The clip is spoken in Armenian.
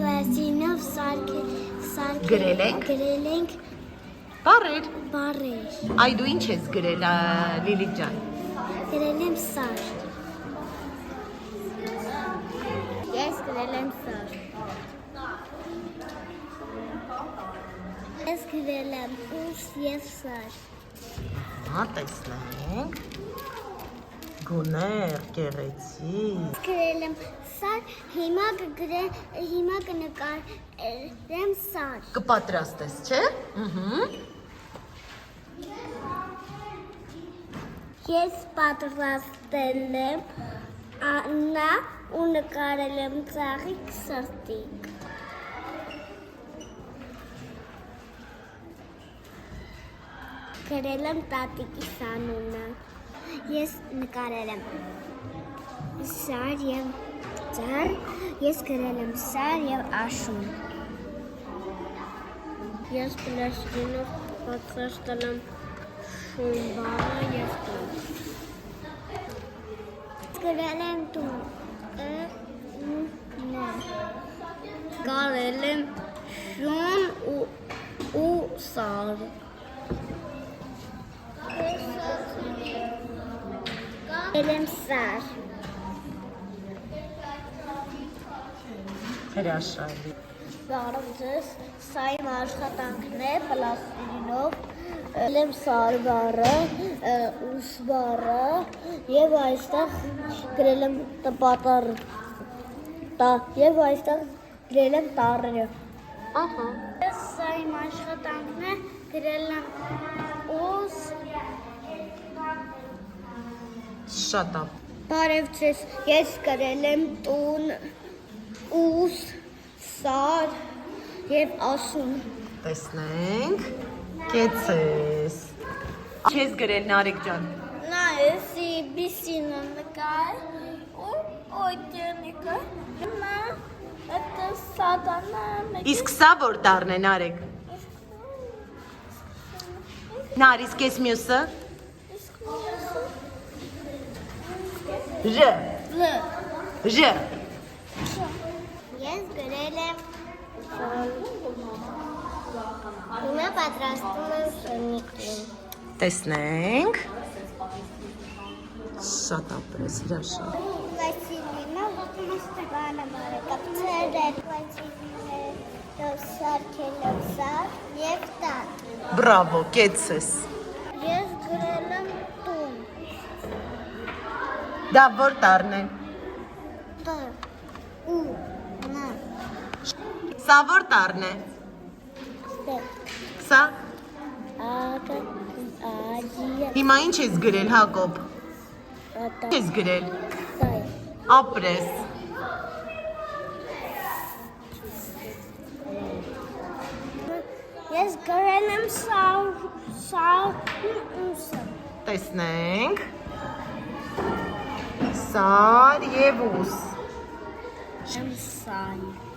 պլաստինով Գրել ենք։ գրել ենք Բառեր։ բառեր։ Այ դու ինչ ես գրել, Լիլիթ ջան։ Գրել եմ սար։ Ես գրել եմ սար։ Ես գրել եմ ուս և սար։ Հա, տեսնենք։ Գուներ, գեղեցիկ։ Գրել եմ սար, հիմա կնկարեմ սար։ Կպատրաստես, չէ՞։ Ես պատրաստել եմ Աննա ու նկարել եմ ծաղիկ սրտիկ։ Գրել եմ տատիկիս անունը։ Ես նկարել եմ սար և ծառ, ես գրել եմ սար և աշուն։ Ես պլաստինով պատրաստել եմ շուն բառը և տուն։ Գրել եմ տուն, կարել եմ շուն ու սար։ Գրել եմ սար։ Հրաշալի։ Բարև ձեզ, սա իմ աշխատանքն է պլաստինով, գրել եմ սար բառը, ուս բառը և այստեղ գրել եմ և այստեղ գրել եմ տառերը։ Ահա։ Սա իմ աշխատանքն է, գրել եմ ուս։ Շատ լավ։ Բարև ձեզ, ես գրել եմ տուն, ուս, սար և ասուն։ Տեսնենք։ Կեցես։ Ինչ ես գրել, Նարեկ ջան։ Նա էսի բիսինը նկար ու օյտենիկը։ Հիմա это սատանա։ Իսկ սա որ տառն է, Նարեկ։ Նար, իսկ ես մյուսը։ Ժ։ Ժ։ Ես գրել եմ հիմա պատրաստում եմ սնիկին։ Տեսնենք։ Շատ ապրես, հրաշալի։ Վասիլինը մստվանը բարեկապցել է վասիլինը սարքել եմ սար և տան։ Բրավո, կեցես։ Ես գրել եմ տուն։ Դա որ տառն է։ Տ, ու, ն, Սա որ տառն է։ ստեղ, Սա։ ատը, աջիը, Հիմա ինչ ես գրել, Հակոբ։ ատա, Ինչ ես գրել։ տայ։ Ապրես։ Ես գրել եմ սար ուսը։ Տեսնենք։ Սար և ուս։ Եմ սար։